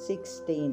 16।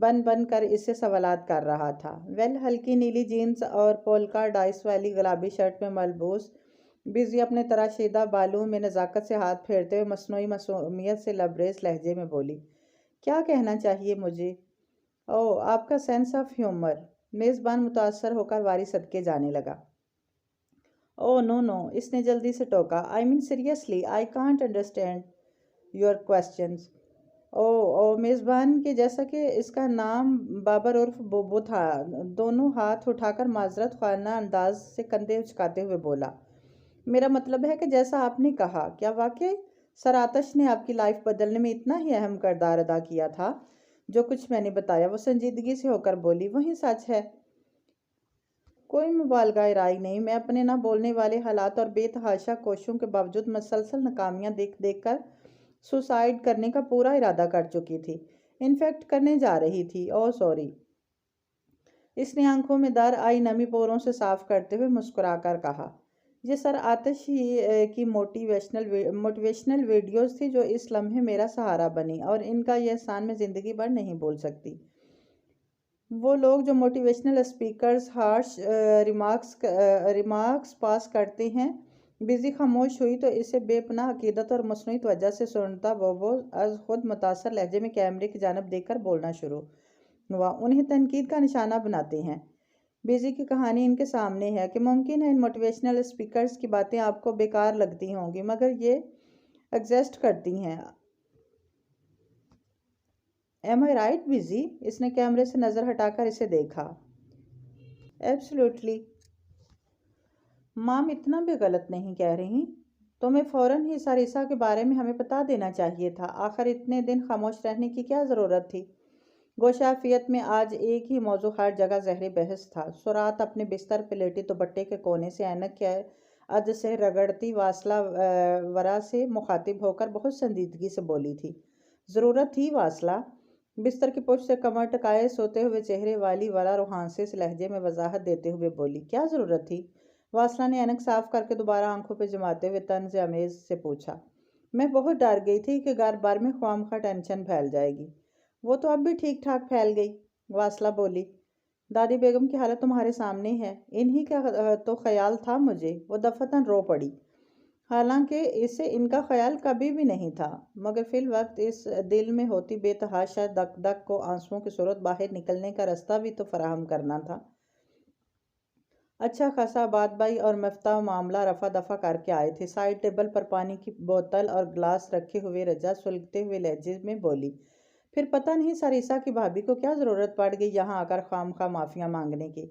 بن بن کر اس سے سوالات کر رہا تھا۔ ہلکی نیلی جینز اور پولکا ڈائس والی گلابی شرٹ میں ملبوس بزی اپنے تراشیدہ بالوں میں نزاکت سے ہاتھ پھیرتے ہوئے مصنوعی معصومیت سے لبریز لہجے میں بولی، کیا کہنا چاہیے مجھے؟ آپ کا سینس آف ہیومر۔ میزبان متاثر ہو کر واری صدقے جانے لگا۔ نو، اس نے جلدی سے ٹوکا۔ I mean seriously, I can't understand your questions. میزبان کے جیسا کہ اس کا نام بابر عرف بوبو تھا، دونوں ہاتھ اٹھا کر معذرت خواہانہ انداز سے کندھے اچکاتے ہوئے بولا، میرا مطلب ہے کہ جیسا آپ نے کہا، کیا واقعی سر آتش نے آپ کی لائف بدلنے میں اتنا ہی اہم کردار ادا کیا تھا؟ جو کچھ میں نے بتایا، وہ سنجیدگی سے ہو کر بولی، وہی سچ ہے۔ کوئی مبالغہ رائی نہیں، میں اپنے نہ بولنے والے حالات اور بے تحاشا کوششوں کے باوجود مسلسل ناکامیاں دیکھ دیکھ کر سوسائڈ کرنے کا پورا ارادہ کر چکی تھی، انفیکٹ کرنے جا رہی تھی۔ سوری۔ اس نے آنکھوں میں در آئی نمی پوروں سے صاف کرتے ہوئے مسکرا کر کہا، یہ سر آتش ہی کی موٹیویشنل ویڈیوز تھی جو اس لمحے میرا سہارا بنی، اور ان کا یہ احسان میں زندگی بھر نہیں بھول سکتی۔ وہ لوگ جو موٹیویشنل اسپیکرز ہارش ریمارکس پاس کرتے ہیں۔ بزی خاموش ہوئی تو اسے بے پناہ عقیدت اور مصنوعی توجہ سے سنتا وہ از خود متاثر لہجے میں کیمرے کی جانب دیکھ کر بولنا شروع ہوا، انہیں تنقید کا نشانہ بناتے ہیں۔ بزی کی کہانی ان کے سامنے ہے کہ ممکن ہے ان موٹیویشنل اسپیکرز کی باتیں آپ کو بیکار لگتی ہوں گی، مگر یہ ایگزسٹ کرتی ہیں۔ Am I right, busy? اس نے کیمرے سے نظر ہٹا کر اسے دیکھا۔ Absolutely. مام اتنا بھی غلط نہیں کہہ رہی، تمہیں فوراً ہی ساریسا کے بارے میں ہمیں بتا دینا چاہیے تھا، آخر اتنے دن خاموش رہنے کی کیا ضرورت تھی؟ گوشافیت میں آج ایک ہی موضوع ہر جگہ زہر بحث تھا۔ سرات اپنے بستر پہ لیٹی دوپٹے کے کونے سے اینک کے اد سے رگڑتی واصلہ ورا سے مخاطب ہو کر بہت سنجیدگی سے بولی تھی، ضرورت تھی واصلہ؟ بستر کی پشت سے کمر ٹکائے سوتے ہوئے چہرے والی ورا روحانسس لہجے میں وضاحت دیتے ہوئے بولی، کیا ضرورت تھی؟ واصلہ نے اینک صاف کر کے دوبارہ آنکھوں پہ جماتے ہوئے طنز آمیز سے پوچھا، میں بہت ڈر گئی تھی کہ گھر بھر میں خواہ ٹینشن پھیل جائے گی۔ وہ تو اب بھی ٹھیک ٹھاک پھیل گئی، واصلہ بولی، دادی بیگم کی حالت تمہارے سامنے ہے، انہی کا تو خیال تھا مجھے۔ وہ دفتن رو پڑی، حالانکہ اسے ان کا خیال کبھی بھی نہیں تھا، مگر فی الوقت اس دل میں ہوتی بے تحاشا دک دک کو آنسوؤں کی صورت باہر نکلنے کا رستہ بھی تو فراہم کرنا تھا۔ اچھا خاصا آباد بھائی اور مفتاح معاملہ رفع دفع کر کے آئے تھے۔ سائڈ ٹیبل پر پانی کی بوتل اور گلاس رکھے ہوئے رجا سلگتے ہوئے لہجے میں بولی، پھر پتہ نہیں ساریسا کی بھابھی کو کیا ضرورت پڑ گئی یہاں آ کر خواہ معافیاں مانگنے کی۔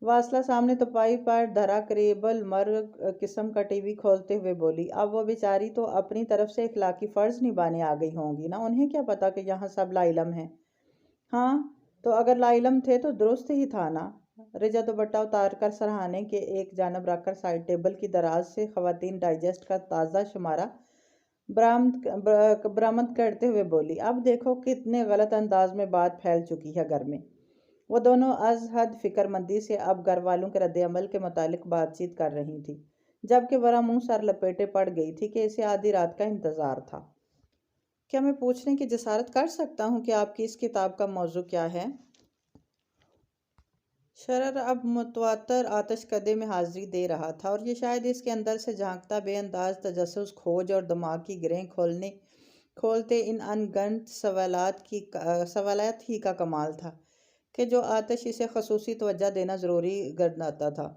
واصلہ سامنے تپائی پر دھرا کریبل مرگ قسم کا ٹی وی کھولتے ہوئے بولی، اب وہ بیچاری تو اپنی طرف سے اخلاقی فرض نبھانے آ گئی ہوں گی نا، انہیں کیا پتا کہ یہاں سب لا علم ہیں؟ ہاں تو اگر لا علم تھے تو درست ہی تھا نا۔ رجا دوپٹہ اتار کر سرہانے کے ایک جانب رکھ کر سائڈ ٹیبل کی دراز سے خواتین ڈائجسٹ کا تازہ شمارہ برآمد کرتے ہوئے بولی، اب دیکھو کتنے غلط انداز میں بات پھیل چکی ہے گھر میں۔ وہ دونوں از حد فکر مندی سے اب گھر والوں کے رد عمل کے متعلق بات چیت کر رہی تھی، جبکہ ورا منہ سر لپیٹے پڑ گئی تھی کہ اسے آدھی رات کا انتظار تھا۔ کیا میں پوچھنے کی جسارت کر سکتا ہوں کہ آپ کی اس کتاب کا موضوع کیا ہے؟ شرر اب متواتر آتش کدے میں حاضری دے رہا تھا، اور یہ شاید اس کے اندر سے جھانکتا بے انداز تجسس کھوج اور دماغ کی گرہیں کھولتے ان ان گنت سوالات ہی کا کمال تھا کہ جو آتش اسے خصوصی توجہ دینا ضروری گرداتا تھا۔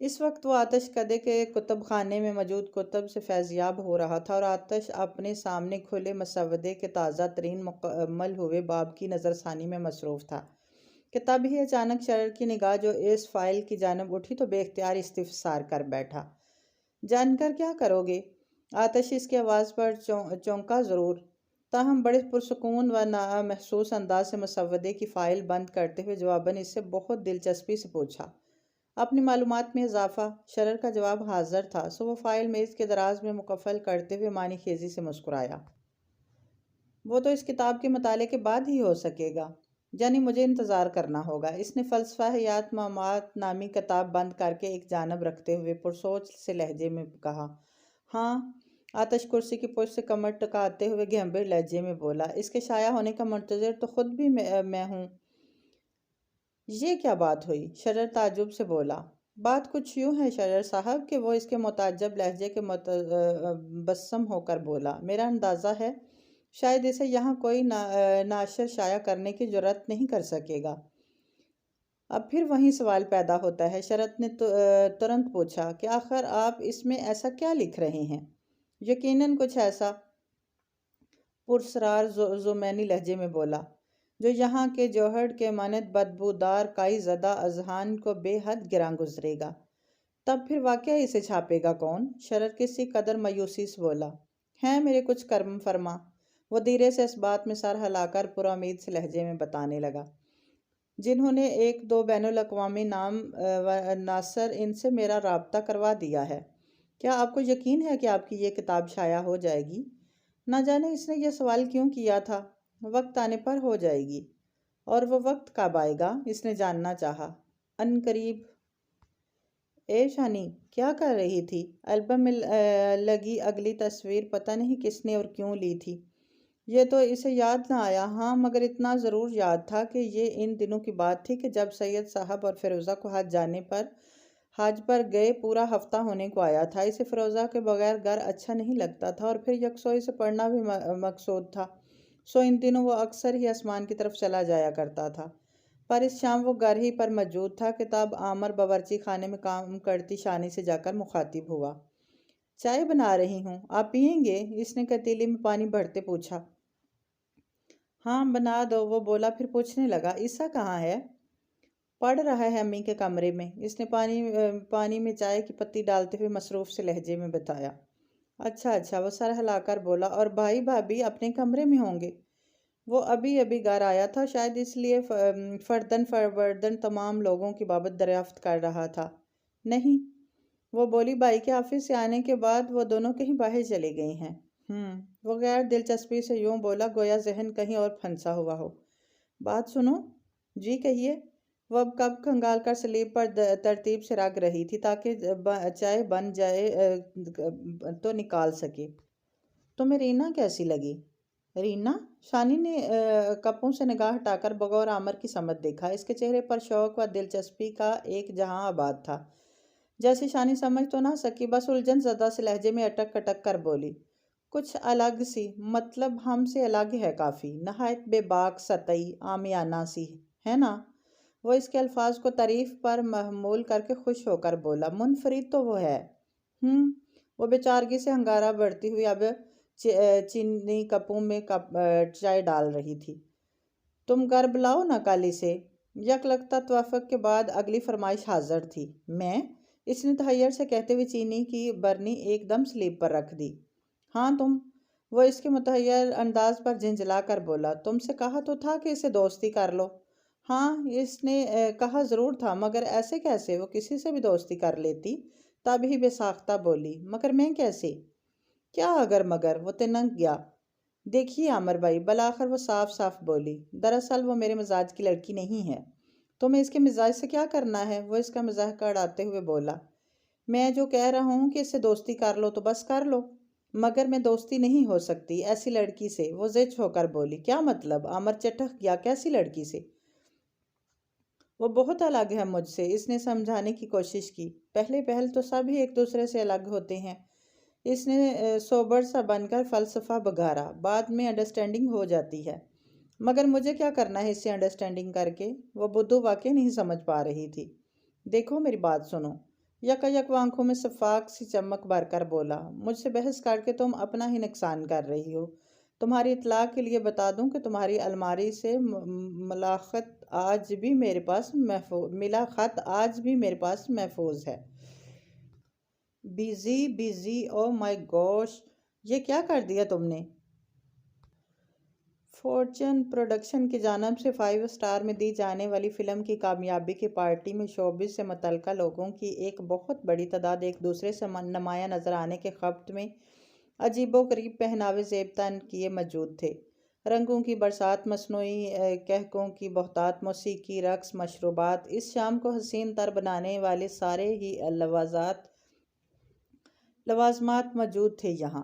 اس وقت وہ آتش کدے کے کتب خانے میں موجود کتب سے فیضیاب ہو رہا تھا، اور آتش اپنے سامنے کھلے مسودے کے تازہ ترین مکمل ہوئے باب کی نظر ثانی میں مصروف تھا کہ تب ہی اچانک شرر کی نگاہ جو اس فائل کی جانب اٹھی تو بے اختیار استفسار کر بیٹھا، جان کر کیا کرو گے؟ آتش اس کی آواز پر چونکا ضرور، تاہم بڑے پرسکون و نامحسوس انداز سے مسودے کی فائل بند کرتے ہوئے جواباً اس سے بہت دلچسپی سے پوچھا، اپنی معلومات میں اضافہ؟ شرر کا جواب حاضر تھا، سو وہ فائل میز کے دراز میں مقفل کرتے ہوئے معنی خیزی سے مسکرایا، وہ تو اس کتاب کے مطالعے کے بعد ہی ہو سکے گا، یعنی مجھے انتظار کرنا ہوگا۔ اس نے فلسفہ حیات ممات نامی کتاب بند کر کے ایک جانب رکھتے ہوئے پرسوچ سے لہجے میں کہا، ہاں آتش کرسی کی پشت سے کمر ٹکاتے ہوئے گھمبر لہجے میں بولا، اس کے شائع ہونے کا منتظر تو خود بھی میں ہوں۔ یہ کیا بات ہوئی؟ شرر تعجب سے بولا۔ بات کچھ یوں ہے شرر صاحب کہ وہ اس کے متعجب لہجے کے متبسم ہو کر بولا، میرا اندازہ ہے شاید اسے یہاں کوئی ناشر شائع کرنے کی جرات نہیں کر سکے گا۔ اب پھر وہیں سوال پیدا ہوتا ہے، شرط نے ترنت پوچھا کہ آخر آپ اس میں ایسا کیا لکھ رہے ہیں؟ یقیناً کچھ ایسا، پرسرار زمینی لہجے میں بولا، جو یہاں کے جوہر کے مانند بدبودار کائی زدہ اذہان کو بے حد گراں گزرے گا۔ تب پھر واقعہ اسے چھاپے گا کون؟ شرر کسی قدر مایوسی سے بولا، ہیں میرے کچھ کرم فرما۔ وہ دھیرے سے اس بات میں سر ہلا کر پرامید سے لہجے میں بتانے لگا، جنہوں نے ایک دو بین الاقوامی نام ناصر ان سے میرا رابطہ کروا دیا ہے۔ کیا آپ کو یقین ہے کہ آپ کی یہ کتاب شائع ہو جائے گی؟ نہ جانے اس نے یہ سوال کیوں کیا تھا۔ وقت آنے پر ہو جائے گی۔ اور وہ وقت کب آئے گا؟ اس نے جاننا چاہا۔ ان قریب۔ اے شانی کیا کر رہی تھی؟ البم میں لگی اگلی تصویر پتہ نہیں کس نے اور کیوں لی تھی، یہ تو اسے یاد نہ آیا۔ ہاں مگر اتنا ضرور یاد تھا کہ یہ ان دنوں کی بات تھی کہ جب سید صاحب اور فیروزہ کو حج پر گئے پورا ہفتہ ہونے کو آیا تھا۔ اسے فیروزہ کے بغیر گھر اچھا نہیں لگتا تھا اور پھر یکسوئی سے پڑھنا بھی مقصود تھا، سو ان دنوں وہ اکثر ہی آسمان کی طرف چلا جایا کرتا تھا۔ پر اس شام وہ گھر ہی پر موجود تھا۔ کتاب عامر باورچی خانے میں کام کرتی شانی سے جا کر مخاطب ہوا۔ چائے بنا رہی ہوں، آپ پئیں گے؟ اس نے پتیلی میں پانی بھرتے پوچھا۔ ہاں بنا دو، وہ بولا، پھر پوچھنے لگا، عیسیٰ کہاں ہے؟ پڑھ رہا ہے امی کے کمرے میں، اس نے پانی میں چائے کی پتی ڈالتے ہوئے مصروف سے لہجے میں بتایا۔ اچھا، وہ سر ہلا کر بولا، اور بھائی بھابھی اپنے کمرے میں ہوں گے؟ وہ ابھی گھر آیا تھا، شاید اس لیے فردن تمام لوگوں کی بابت دریافت کر رہا تھا۔ نہیں، وہ بولی، بھائی کے آفس سے آنے کے بعد وہ دونوں کہیں باہر چلے گئے ہیں۔ وہ غیر دلچسپی سے یوں بولا گویا ذہن کہیں اور پھنسا ہوا ہو۔ بات سنو۔ جی کہیے۔ وہ اب کپ کھنگال کر سلیب پر ترتیب سے رکھ رہی تھی تاکہ چائے بن جائے تو نکال سکے۔ تمہیں رینا کیسی لگی؟ رینا؟ شانی نے کپوں سے نگاہ ہٹا کر بغور عامر کی سمت دیکھا۔ اس کے چہرے پر شوق و دلچسپی کا ایک جہاں آباد تھا۔ جیسے شانی سمجھ تو نہ سکی، بس الجھن زدہ سے لہجے میں اٹک اٹک کر بولی، کچھ الگ سی، مطلب ہم سے الگ ہے کافی، نہایت بے باک، سطحی، عامیانہ سی، ہے نا؟ وہ اس کے الفاظ کو تعریف پر محمول کر کے خوش ہو کر بولا، منفرد تو وہ ہے۔ وہ بیچارگی سے ہنگارہ بڑھتی ہوئی اب چینی کپوں میں چائے ڈال رہی تھی۔ تم گھر بلاؤ نا کل اسے۔ یکلختہ توافق کے بعد اگلی فرمائش حاضر تھی۔ میں؟ اس نے تحیر سے کہتے ہوئے چینی کی برنی ایک دم سلیب پر رکھ دی۔ ہاں تم۔ وہ اس کے متحیر انداز پر جھنجھلا کر بولا، تم سے کہا تو تھا کہ اسے دوستی کر لو۔ ہاں اس نے کہا ضرور تھا، مگر ایسے کیسے؟ وہ کسی سے بھی دوستی کر لیتی۔ تب ہی بے ساختہ بولی، مگر میں کیسے؟ کیا اگر مگر؟ وہ تنک گیا۔ دیکھیے عامر بھائی، بالآخر وہ صاف بولی، دراصل وہ میرے مزاج کی لڑکی نہیں ہے۔ تمہیں اس کے مزاج سے کیا کرنا ہے؟ وہ اس کا مزاح اڑاتے ہوئے بولا، میں جو کہہ رہا ہوں کہ اس سے دوستی کر لو تو بس کر لو۔ مگر میں دوستی نہیں ہو سکتی ایسی لڑکی سے، وہ زچ ہو کر بولی۔ کیا مطلب؟ عامر چٹک گیا، کیسی لڑکی سے؟ وہ بہت الگ ہے مجھ سے، اس نے سمجھانے کی کوشش کی۔ پہل تو سب ہی ایک دوسرے سے الگ ہوتے ہیں۔ اس نے سوبر سا بن کر فلسفہ بگھارا، بعد میں انڈرسٹینڈنگ ہو جاتی ہے۔ مگر مجھے کیا کرنا ہے اس سے انڈرسٹینڈنگ کر کے؟ وہ بدو واقعی نہیں سمجھ پا رہی تھی۔ دیکھو میری بات سنو۔ یک آنکھوں میں شفاق سی چمک بھر کر بولا، مجھ سے بحث کر کے تم اپنا ہی نقصان کر رہی ہو۔ تمہاری اطلاع کے لیے بتا دوں کہ تمہاری الماری سے ملا خط آج بھی میرے پاس محفوظ ہے۔ بیزی، او مائی گوش، یہ کیا کر دیا تم نے؟ فورچن پروڈکشن کی جانب سے 5 اسٹار میں دی جانے والی فلم کی کامیابی کی پارٹی میں شوبز سے متعلقہ لوگوں کی ایک بہت بڑی تعداد ایک دوسرے سے نمایاں نظر آنے کے خبت میں عجیب و غریب پہناوے زیب تن کیے موجود تھے۔ رنگوں کی برسات، مصنوعی قہقہوں کی بہتات، موسیقی، رقص، مشروبات، اس شام کو حسین تر بنانے والے سارے ہی لوازمات موجود تھے یہاں۔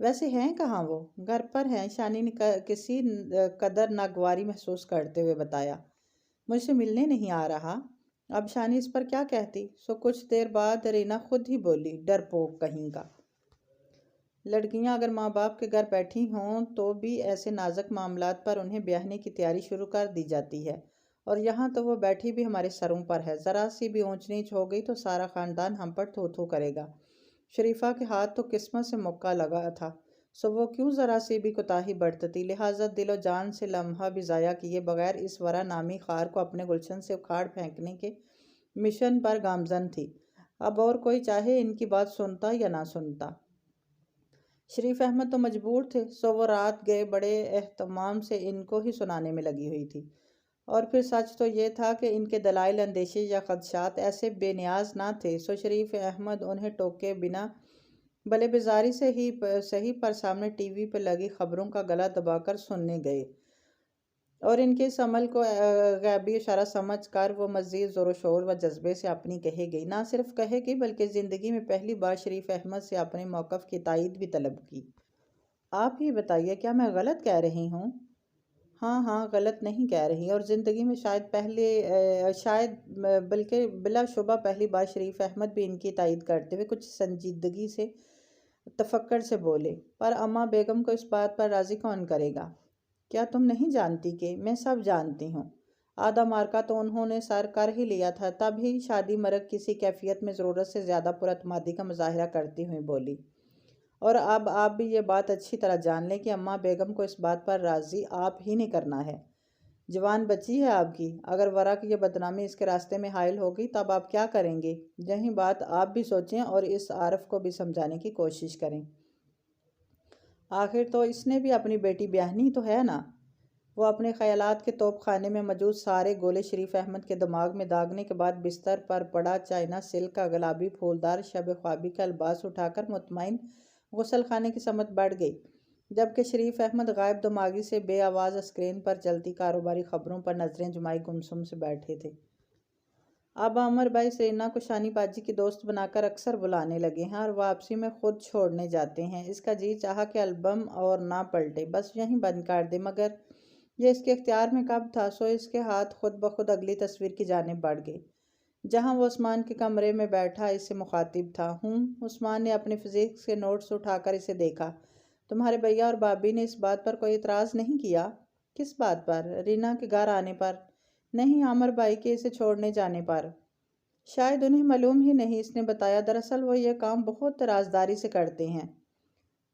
ویسے ہیں کہاں وہ؟ گھر پر ہیں، شانی نے کسی قدر ناگواری محسوس کرتے ہوئے بتایا۔ مجھ سے ملنے نہیں آ رہا؟ اب شانی اس پر کیا کہتی؟ سو کچھ دیر بعد رینا خود ہی بولی، ڈرپوک کہیں کا۔ لڑکیاں اگر ماں باپ کے گھر بیٹھی ہوں تو بھی ایسے نازک معاملات پر انہیں بیاہنے کی تیاری شروع کر دی جاتی ہے، اور یہاں تو وہ بیٹھی بھی ہمارے سروں پر ہے۔ ذرا سی بھی اونچ نیچ ہو گئی تو سارا خاندان ہم پر تھو تھو کرے گا۔ شریفہ کے ہاتھ تو قسمت سے مکہ لگا تھا، سو وہ کیوں ذرا سی بھی کوتاہی برتتی؟ لہٰذا دل و جان سے لمحہ بھی ضائع کیے بغیر اس ورا نامی خار کو اپنے گلشن سے اکھاڑ پھینکنے کے مشن پر گامزن تھی۔ اب اور کوئی چاہے ان کی بات سنتا یا نہ سنتا، شریف احمد تو مجبور تھے، سو وہ رات گئے بڑے اہتمام سے ان کو ہی سنانے میں لگی ہوئی تھی۔ اور پھر سچ تو یہ تھا کہ ان کے دلائل، اندیشے یا خدشات ایسے بے نیاز نہ تھے، سو شریف احمد انہیں ٹوکے بنا بلے بیزاری سے ہی صحیح پر سامنے ٹی وی پہ لگی خبروں کا گلا دبا کر سننے گئے، اور ان کے اس عمل کو غیبی اشارہ سمجھ کر وہ مزید زور و شور و جذبے سے اپنی کہے گئی، نہ صرف کہے گئی بلکہ زندگی میں پہلی بار شریف احمد سے اپنے موقف کی تائید بھی طلب کی۔ آپ ہی بتائیے، کیا میں غلط کہہ رہی ہوں؟ ہاں ہاں، غلط نہیں کہہ رہی، اور زندگی میں شاید بلکہ بلا شبہ پہلی بار شریف احمد بھی ان کی تائید کرتے ہوئے کچھ سنجیدگی سے تفکر سے بولے، پر اماں بیگم کو اس بات پر راضی کون کرے گا؟ کیا تم نہیں جانتی کہ میں سب جانتی ہوں؟ آدھا مارکا تو انہوں نے سر کر ہی لیا تھا، تب ہی شادی مرگ کسی کیفیت میں ضرورت سے زیادہ پراعتمادی کا مظاہرہ کرتی ہوئی بولی، اور اب آپ بھی یہ بات اچھی طرح جان لیں کہ اماں بیگم کو اس بات پر راضی آپ ہی نے کرنا ہے۔ جوان بچی ہے آپ کی، اگر ورا کی یہ بدنامی اس کے راستے میں حائل ہو گئی تب آپ کیا کریں گے؟ یہی بات آپ بھی سوچیں اور اس عارف کو بھی سمجھانے کی کوشش کریں۔ آخر تو اس نے بھی اپنی بیٹی بیاہنی تو ہے نا۔ وہ اپنے خیالات کے توپ خانے میں موجود سارے گولے شریف احمد کے دماغ میں داغنے کے بعد بستر پر پڑا چائنا سلک کا گلابی پھولدار شب خوابی کا لباس اٹھا کر مطمئن غسل خانے کی سمت بڑھ گئی، جبکہ شریف احمد غائب دماغی سے بے آواز اسکرین پر چلتی کاروباری خبروں پر نظریں جمائے گمسم سے بیٹھے تھے۔ اب عامر بھائی رینا کو شانی باجی کی دوست بنا کر اکثر بلانے لگے ہیں، اور واپسی میں خود چھوڑنے جاتے ہیں۔ اس کا جی چاہا کہ البم اور نہ پلٹے، بس یہیں بند کر دے، مگر یہ اس کے اختیار میں کب تھا، سو اس کے ہاتھ خود بخود اگلی تصویر کی جانب بڑھ گئے، جہاں وہ عثمان کے کمرے میں بیٹھا اس سے مخاطب تھا۔ عثمان نے اپنے فزکس کے نوٹس اٹھا کر اسے دیکھا۔ تمہارے بھیا اور بھابھی نے اس بات پر کوئی اعتراض نہیں کیا؟ کس بات پر؟ رینا کے گھر آنے پر؟ نہیں، عامر بھائی کے اسے چھوڑنے جانے پر۔ شاید انہیں معلوم ہی نہیں، اس نے بتایا، دراصل وہ یہ کام بہت رازداری سے کرتے ہیں۔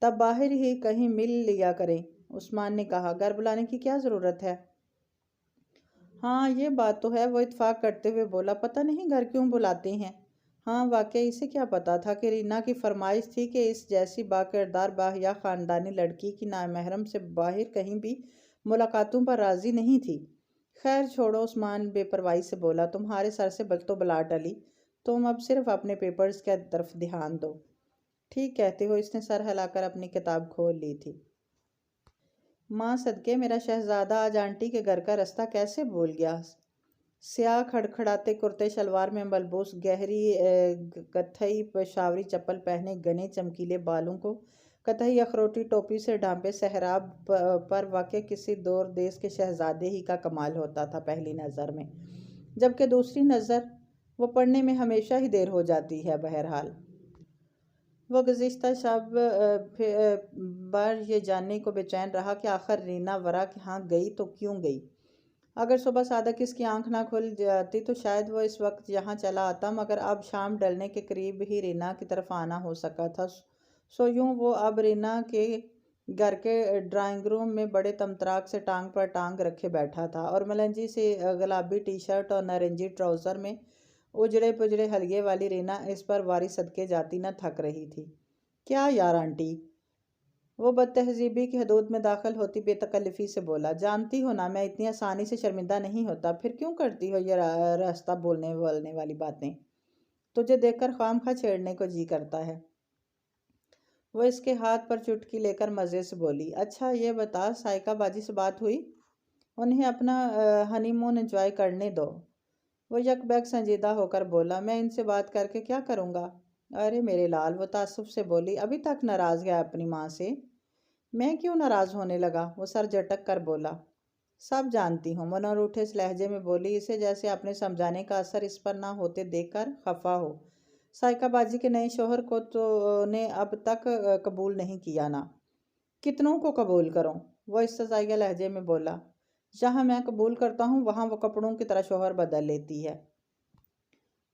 تب باہر ہی کہیں مل لیا کریں، عثمان نے کہا، گھر بلانے کی کیا ضرورت ہے؟ ہاں یہ بات تو ہے، وہ اتفاق کرتے ہوئے بولا، پتہ نہیں گھر کیوں بلاتے ہیں۔ ہاں واقعی اسے کیا پتا تھا کہ رینا کی فرمائش تھی کہ اس جیسی باکردار باحیا خاندانی لڑکی کی نامحرم سے باہر کہیں بھی ملاقاتوں پر راضی نہیں تھی۔ خیر چھوڑو، عثمان بے پرواہی سے بولا، تمہارے سر سے تو بلا ٹلی، تم اب صرف اپنے پیپرز کی طرف دھیان دو۔ ٹھیک کہتے ہو، اس نے سر ہلا کر اپنی کتاب کھول لی تھی۔ ماں صدقے، میرا شہزادہ آج آنٹی کے گھر کا رستہ کیسے بھول گیا؟ سیاہ کھڑکھڑاتے کرتے شلوار میں ملبوس، گہری کتھئی پشاوری چپل پہنے، گھنے چمکیلے بالوں کو کتھئی اخروٹی ٹوپی سے ڈھانپے صحراب پر واقع کسی دور دیس کے شہزادے ہی کا کمال ہوتا تھا پہلی نظر میں، جبکہ دوسری نظر وہ پڑھنے میں ہمیشہ ہی دیر ہو جاتی ہے۔ بہرحال وہ گزشتہ شب بھر یہ جاننے کو بے چین رہا کہ آخر رینا ورا کے ہاں گئی تو کیوں گئی۔ اگر صبح صادق اس کی آنکھ نہ کھل جاتی تو شاید وہ اس وقت یہاں چلا آتا، مگر اب شام ڈھلنے کے قریب ہی رینا کی طرف آنا ہو سکا تھا، سو یوں وہ اب رینا کے گھر کے ڈرائنگ روم میں بڑے تمطراق سے ٹانگ پر ٹانگ رکھے بیٹھا تھا، اور ملنجی سے گلابی ٹی شرٹ اور نارنجی ٹراؤزر میں اجڑے پجڑے حلیے والی رینا اس پر واری صدقے جاتی نہ تھک رہی تھی۔ کیا یار آنٹی؟ وہ بد تہذیبی کی حدود میں داخل ہوتی بے تکلفی سے بولا، جانتی ہو نا میں اتنی آسانی سے شرمندہ نہیں ہوتا، پھر کیوں کرتی ہو یہ راستہ بولنے والی باتیں؟ تجھے دیکھ کر خواہ مخواہ چھیڑنے کو جی کرتا ہے۔ وہ اس کے ہاتھ پر چٹکی لے کر مزے سے بولی، اچھا یہ بتا، سائیکا باجی سے بات ہوئی؟ انہیں اپنا ہنی مون انجوائے کرنے دو۔ وہ یک بیک سنجیدہ ہو کر بولا، میں ان سے بات کر کے کیا کروں گا؟ ارے میرے لال، وہ تعصب سے بولی، ابھی تک ناراض ہے اپنی ماں سے؟ میں کیوں ناراض ہونے لگا؟ وہ سر جھٹک کر بولا۔ سب جانتی ہوں، منور اٹھے اس لہجے میں بولی، اسے جیسے اپنے سمجھانے کا اثر اس پر نہ ہوتے دیکھ کر خفا ہو۔ سائقہ بازی کے نئے شوہر کو تو نے اب تک قبول نہیں کیا نا۔ کتنوں کو قبول کروں؟ وہ استضائیہ لہجے میں بولا۔ جہاں میں قبول کرتا ہوں وہاں وہ کپڑوں کی طرح شوہر بدل لیتی ہے۔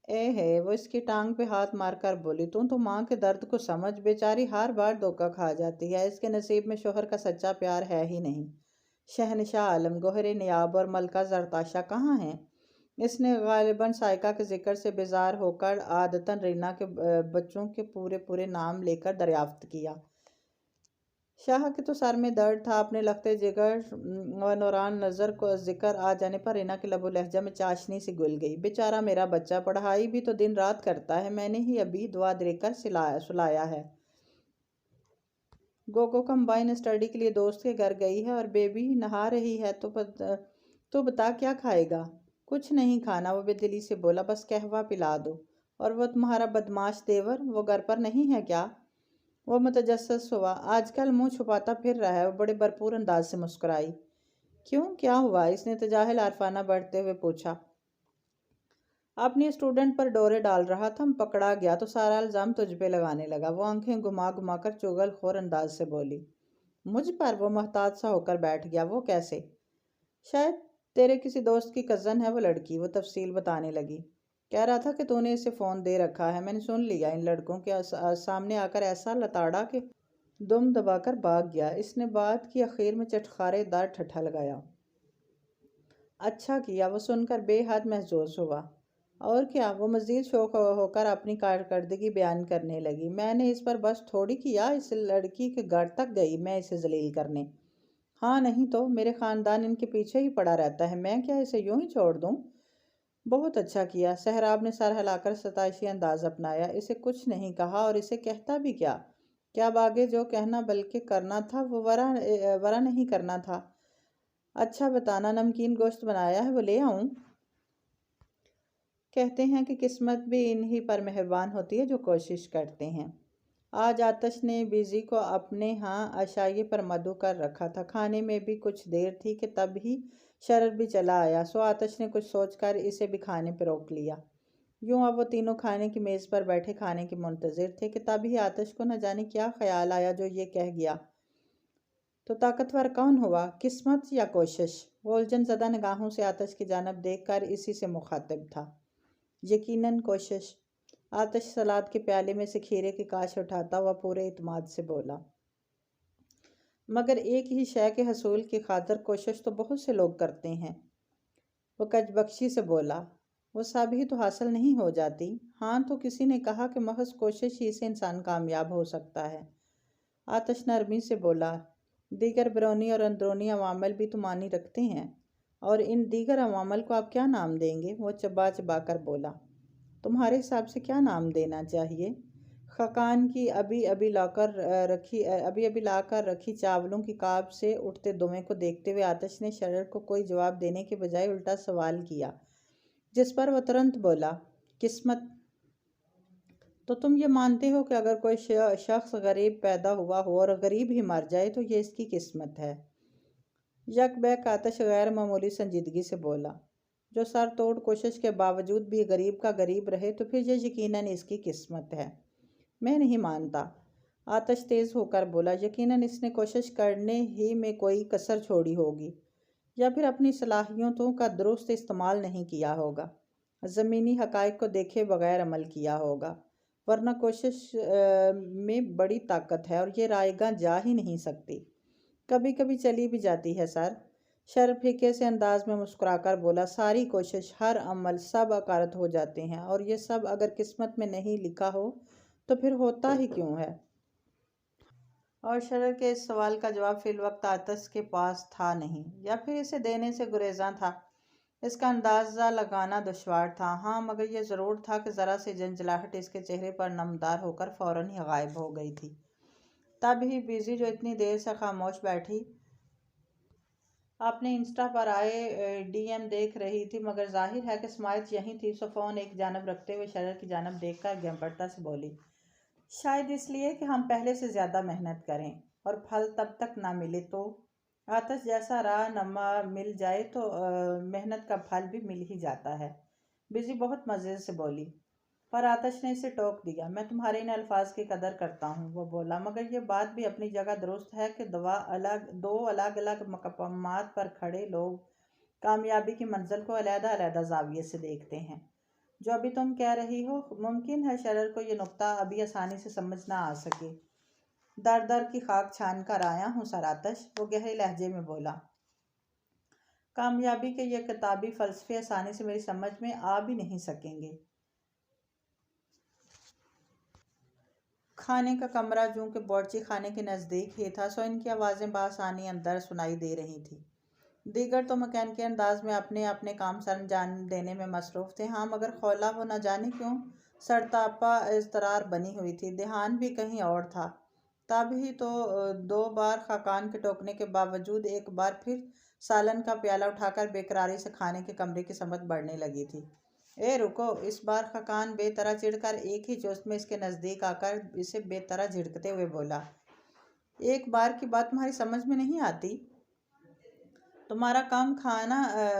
اے ہے، وہ اس کی ٹانگ پہ ہاتھ مار کر بولی، تو ماں کے درد کو سمجھ، بیچاری ہر بار دھوکہ کھا جاتی ہے، اس کے نصیب میں شوہر کا سچا پیار ہے ہی نہیں۔ شہنشاہ عالم، گوہر نیاب اور ملکہ زرتاشا کہاں ہیں؟ اس نے غالباً سائقہ کے ذکر سے بیزار ہو کر عادتاً رینا کے بچوں کے پورے پورے نام لے کر دریافت کیا۔ شاہ کے تو سر میں درد تھا، اپنے لختے جگر و نوران نظر کو ذکر آ جانے پر رینا کے لب و لہجہ میں چاشنی سی گل گئی۔ بیچارہ میرا بچہ، پڑھائی بھی تو دن رات کرتا ہے، میں نے ہی ابھی دعا دے کر سلایا ہے۔ گوگو کمبائن اسٹڈی کے لیے دوست کے گھر گئی ہے اور بیبی نہا رہی ہے، تو بتا کیا کھائے گا؟ کچھ نہیں کھانا، وہ بے دلی سے بولا، بس قہوہ پلا دو۔ اور وہ تمہارا بدماش دیور، وہ گھر پر نہیں ہے کیا؟ وہ متجسس ہوا۔ آج کل منہ چھپاتا پھر رہا ہے۔ وہ بڑے بھرپور انداز سے مسکرائی۔ کیوں، کیا ہوا؟ اس نے تجاہل عارفانہ بڑھتے ہوئے پوچھا۔ اپنی اسٹوڈنٹ پر ڈورے ڈال رہا تھا، پکڑا گیا تو سارا الزام تجھ پہ لگانے لگا۔ وہ آنکھیں گھما گھما کر چغل خور انداز سے بولی۔ مجھ پر؟ وہ محتاط سا ہو کر بیٹھ گیا۔ وہ کیسے؟ شاید تیرے کسی دوست کی کزن ہے وہ لڑکی، وہ تفصیل بتانے لگی۔ کہہ رہا تھا کہ تو نے اسے فون دے رکھا ہے، میں نے سن لیا۔ ان لڑکوں کے سامنے آ کر ایسا لتاڑا کہ دم دبا کر بھاگ گیا۔ اس نے بات کی اخیر میں چٹخارے دار ٹھٹھا لگایا۔ اچھا کیا، وہ سن کر بے حد محظوظ ہوا۔ اور کیا؟ وہ مزید شوق ہو کر اپنی کارکردگی بیان کرنے لگی۔ میں نے اس پر بس تھوڑی کیا، اس لڑکی کے گھر تک گئی میں اسے ذلیل کرنے۔ ہاں نہیں تو، میرے خاندان ان کے پیچھے ہی پڑا رہتا ہے، میں کیا اسے یوں ہی چھوڑ دوں؟ بہت اچھا کیا، سہراب نے سر ہلا کر ستائشی انداز اپنایا۔ اسے کچھ نہیں کہا، اور اسے کہتا بھی کیا؟ کیا اب آگے جو کہنا بلکہ کرنا تھا وہ ورا نہیں کرنا تھا؟ اچھا بتانا، نمکین گوشت بنایا ہے، وہ لے آؤں؟ کہتے ہیں کہ قسمت بھی انہی پر مہربان ہوتی ہے جو کوشش کرتے ہیں۔ آج آتش نے بیزی کو اپنے ہاں عشائیے پر مدعو کر رکھا تھا۔ کھانے میں بھی کچھ دیر تھی کہ تب ہی شرر بھی چلا آیا، سو آتش نے کچھ سوچ کر اسے بھی کھانے پہ روک لیا۔ یوں اب وہ تینوں کھانے کی میز پر بیٹھے کھانے کے منتظر تھے کہ تب ہی آتش کو نہ جانے کیا خیال آیا جو یہ کہہ گیا، تو طاقتور کون ہوا، قسمت یا کوشش؟ وہ الجھن زدہ نگاہوں سے آتش کی جانب دیکھ کر اسی سے مخاطب تھا۔ یقیناً کوشش۔ آتش سلاد کے پیالے میں سے کھیرے کی کاش اٹھاتا ہوا پورے اعتماد سے بولا۔ مگر ایک ہی شے کے حصول کی خاطر کوشش تو بہت سے لوگ کرتے ہیں۔ وہ کج بخشی سے بولا۔ وہ سب ہی تو حاصل نہیں ہو جاتی۔ ہاں تو کسی نے کہا کہ محض کوشش ہی سے انسان کامیاب ہو سکتا ہے۔ آتش نرمی سے بولا۔ دیگر بیرونی اور اندرونی عوامل بھی تو معنی رکھتے ہیں، اور ان دیگر عوامل کو آپ کیا نام دیں گے؟ وہ چبا چبا کر بولا۔ تمہارے حساب سے کیا نام دینا چاہیے؟ خاقان کی ابھی ابھی لا کر رکھی چاولوں کی کاپ سے اٹھتے دھویں کو دیکھتے ہوئے آتش نے شرر کو کوئی جواب دینے کے بجائے الٹا سوال کیا، جس پر وہ ترنت بولا۔ قسمت؟ تو تم یہ مانتے ہو کہ اگر کوئی شخص غریب پیدا ہوا ہو اور غریب ہی مر جائے تو یہ اس کی قسمت ہے؟ یک بیک آتش غیر معمولی سنجیدگی سے بولا۔ جو سر توڑ کوشش کے باوجود بھی غریب کا غریب رہے تو پھر یہ یقیناً اس کی قسمت ہے۔ میں نہیں مانتا، آتش تیز ہو کر بولا۔ یقیناً اس نے کوشش کرنے ہی میں کوئی کسر چھوڑی ہوگی، یا پھر اپنی صلاحیتوں کا درست استعمال نہیں کیا ہوگا، زمینی حقائق کو دیکھے بغیر عمل کیا ہوگا، ورنہ کوشش میں بڑی طاقت ہے اور یہ رائے گاں جا ہی نہیں سکتی، کبھی کبھی چلی بھی جاتی ہے سر۔ شر پھیکے سے انداز میں مسکرا کر بولا۔ ساری کوشش، ہر عمل، سب اکارت ہو جاتے ہیں، اور یہ سب اگر قسمت میں نہیں لکھا ہو تو پھر ہوتا ہی کیوں ہے؟ اور شرر کے اس سوال کا جواب فی الوقت آتش کے پاس تھا نہیں، یا پھر اسے دینے سے گریزاں تھا۔ اس کا اندازہ لگانا دشوار تھا۔ ہاں مگر یہ ضرور تھا کہ ذرا سی جھنجھلاہٹ اس کے چہرے پر نمودار ہو کر فوراً ہی غائب ہو گئی تھی۔ تب ہی بیزی جو اتنی دیر سے خاموش بیٹھی آپ نے انسٹا پر آئے ڈی ایم دیکھ رہی تھی، مگر ظاہر ہے کہ سمایت یہیں تھی۔ سو فون ایک جانب رکھتے ہوئے شرر کی جانب دیکھ کر گھمبڑتا سے بولی، شاید اس لیے کہ ہم پہلے سے زیادہ محنت کریں اور پھل تب تک نہ ملے تو آتش جیسا راہ نما مل جائے تو محنت کا پھل بھی مل ہی جاتا ہے۔ بزی بہت مزے سے بولی، پر آتش نے اسے ٹوک دیا۔ میں تمہارے ان الفاظ کی قدر کرتا ہوں، وہ بولا، مگر یہ بات بھی اپنی جگہ درست ہے کہ دو الگ الگ مقامات پر کھڑے لوگ کامیابی کی منزل کو علیحدہ علیحدہ زاویے سے دیکھتے ہیں۔ جو ابھی تم کہہ رہی ہو، ممکن ہے شرر کو یہ نکتہ ابھی آسانی سے سمجھ نہ آ سکے۔ در در کی خاک چھان کر آیا ہوں سر آتش، وہ گہرے لہجے میں بولا۔ کامیابی کے یہ کتابی فلسفے آسانی سے میری سمجھ میں آ بھی نہیں سکیں گے۔ کھانے کا کمرہ جوں کہ باورچی خانے کے نزدیک ہی تھا، سو ان کی آوازیں بآسانی اندر سنائی دے رہی تھیں۔ دیگر تو مکینیکی انداز میں اپنے اپنے کام سر انجام دینے میں مصروف تھے، ہاں مگر خولا وہ نہ جانے کیوں سرتاپا اضطرار بنی ہوئی تھی، دھیان بھی کہیں اور تھا۔ تب ہی تو 2 بار خاقان کے ٹوکنے کے باوجود ایک بار پھر سالن کا پیالہ اٹھا کر بے قراری سے کھانے کے کمرے کی سمت بڑھنے لگی تھی۔ اے رکو! اس بار خاقان بے طرح چڑھ کر ایک ہی جوست میں اس کے نزدیک آ کر اسے بے طرح جھڑکتے ہوئے بولا، ایک بار کی بات تمہاری سمجھ میں نہیں آتی؟ تمہارا کام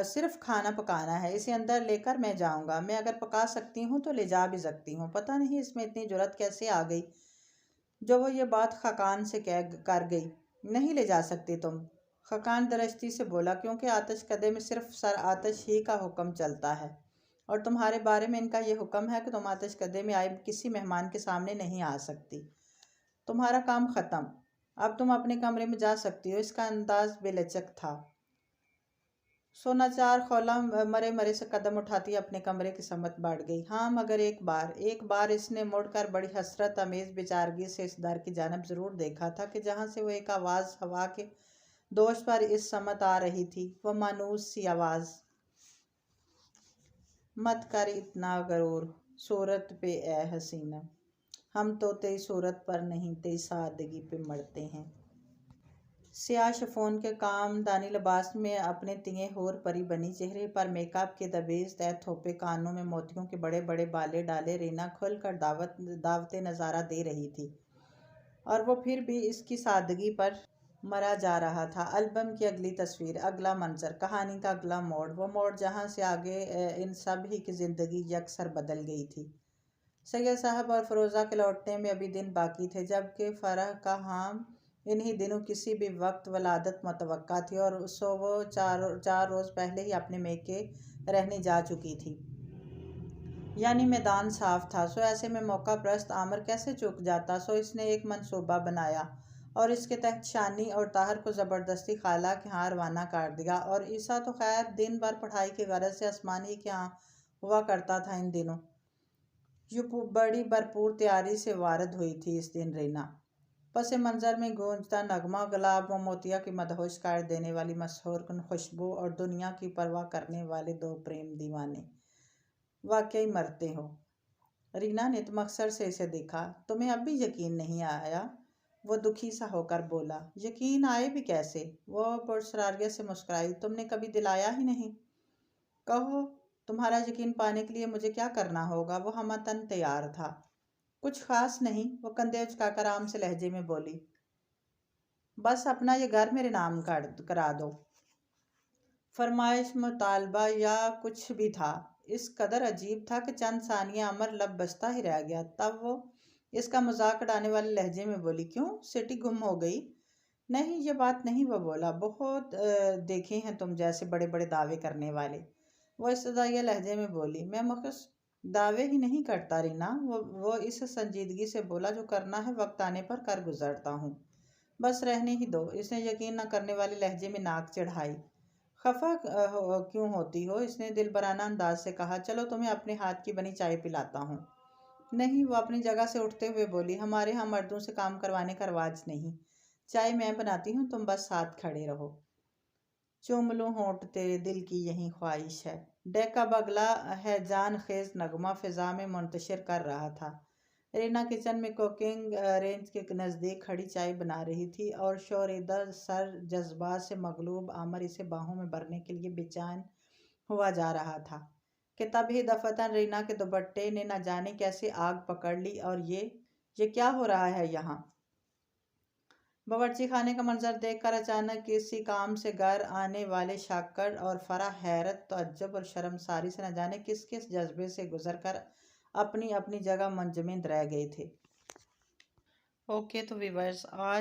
صرف کھانا پکانا ہے، اسے اندر لے کر میں جاؤں گا۔ میں اگر پکا سکتی ہوں تو لے جا بھی سکتی ہوں۔ پتہ نہیں اس میں اتنی جرأت کیسے آ گئی جو وہ یہ بات خاقان سے کر گئی۔ نہیں لے جا سکتی تم، خاقان درشتی سے بولا، کیونکہ آتش کدے میں صرف سر آتش ہی کا حکم چلتا ہے، اور تمہارے بارے میں ان کا یہ حکم ہے کہ تم آتش کدے میں آئے کسی مہمان کے سامنے نہیں آ سکتی۔ تمہارا کام ختم، اب تم اپنے کمرے میں جا سکتی ہو۔ اس کا انداز بے لچک تھا۔ سو ناچار خولا مرے مرے سے قدم اٹھاتی اپنے کمرے کی سمت بڑھ گئی۔ ہاں مگر ایک بار اس نے مڑ کر بڑی حسرت آمیز بیچارگی سے اس در کی جانب ضرور دیکھا تھا کہ جہاں سے وہ ایک آواز ہوا کے دوش پر اس سمت آ رہی تھی، وہ مانوس سی آواز، مت کر اتنا غرور صورت پہ اے حسینہ، ہم تو تیری صورت پر نہیں تیری سادگی پہ مرتے ہیں۔ سیاہ شفون کے کام دانی لباس میں اپنے تئیں حور پری بنی، چہرے پر میک اپ کے دبیز تہ تھوپے، کانوں میں موتیوں کے بڑے بڑے بالے ڈالے رینا کھل کر دعوتِ نظارہ دے رہی تھی، اور وہ پھر بھی اس کی سادگی پر مرا جا رہا تھا۔ البم کی اگلی تصویر، اگلا منظر، کہانی کا اگلا موڑ، وہ موڑ جہاں سے آگے ان سب ہی کی زندگی یکسر بدل گئی تھی۔ سید صاحب اور فروزہ کے لوٹنے میں ابھی دن باقی تھے، جبکہ فرح کا حام انہی دنوں کسی بھی وقت ولادت متوقع تھی، اور سو وہ 4 روز پہلے ہی اپنے میکے رہنے جا چکی تھی۔ یعنی میدان صاف تھا۔ سو ایسے میں موقع پرست عامر کیسے چوک جاتا؟ سو اس نے ایک منصوبہ بنایا اور اس کے تحت شانی اور طاہر کو زبردستی خالہ کے ہاں روانہ کر دیا، اور عیسیٰ تو خیر دن بھر پڑھائی کی غرض سے آسمان ہی کے ہاں ہوا کرتا تھا ان دنوں۔ یوں بڑی بھرپور تیاری سے وارد ہوئی تھی اس دن رینا۔ پس منظر میں گونجتا نغمہ، گلاب و موتیا کی مدہوش کر دینے والی مسحور کن خوشبو، اور دنیا کی پرواہ کرنے والے 2 پریم دیوانے۔ واقعی مرتے ہو۔ رینا نے تمخصر سے اسے دیکھا۔ تمہیں اب بھی یقین نہیں آیا؟ وہ دکھی سا ہو کر بولا۔ یقین آئے بھی کیسے؟ وہ پرسراریت سے مسکرائی۔ تم نے کبھی دلایا ہی نہیں۔ کہو، تمہارا یقین پانے کے لیے مجھے کیا کرنا ہوگا؟ وہ ہمتاً تیار تھا۔ کچھ خاص نہیں، وہ کندھے اچکا کر عام سے لہجے میں بولی، بس اپنا یہ گھر میرے نام کرا دو۔ فرمائش، مطالبہ یا کچھ بھی تھا، اس قدر عجیب تھا کہ چند ثانیہ عمر لب بستہ ہی رہ گیا۔ تب وہ اس کا مذاق اڑانے والے لہجے میں بولی، کیوں سٹی گم ہو گئی؟ نہیں یہ بات نہیں، وہ بولا، بہت دیکھے ہیں تم جیسے بڑے بڑے دعوے کرنے والے۔ وہ استدعائیہ لہجے میں بولی، میں مخصوص دعوے ہی نہیں کرتا رینا، وہ اس سنجیدگی سے بولا، جو کرنا ہے وقت آنے پر کر گزرتا ہوں، بس رہنے ہی دو۔ اس نے یقین نہ کرنے والے لہجے میں ناک چڑھائی۔ خفا کیوں ہوتی ہو؟ اس نے دلبرانہ انداز سے کہا، چلو تمہیں اپنے ہاتھ کی بنی چائے پلاتا ہوں۔ نہیں، وہ اپنی جگہ سے اٹھتے ہوئے بولی، ہمارے ہاں مردوں سے کام کروانے کا رواج نہیں، چائے میں بناتی ہوں، تم بس ساتھ کھڑے رہو۔ چوم لوں ہونٹ تیرے دل کی یہی خواہش ہے۔ ڈیکا بگلا ہے جان خیز نغمہ فضا میں منتشر کر رہا تھا۔ رینا کچن میں کوکنگ رینج کے نزدیک کھڑی چائے بنا رہی تھی اور شوریدہ سر جذبات سے مغلوب عامر اسے باہوں میں بھرنے کے لیے بے چین ہوا جا رہا تھا کہ تب ہی دفتن رینا کے دوپٹے نے نہ جانے کیسے آگ پکڑ لی اور یہ کیا ہو رہا ہے یہاں؟ باورچی خانے کا منظر دیکھ کر اچانک کسی کام سے گھر آنے والے شاکر اور فرح حیرت تعجب اور شرمساری سے نہ جانے کس کس جذبے سے گزر کر اپنی اپنی جگہ منجمد رہ گئے تھے۔ اوکے تو ویورز، آج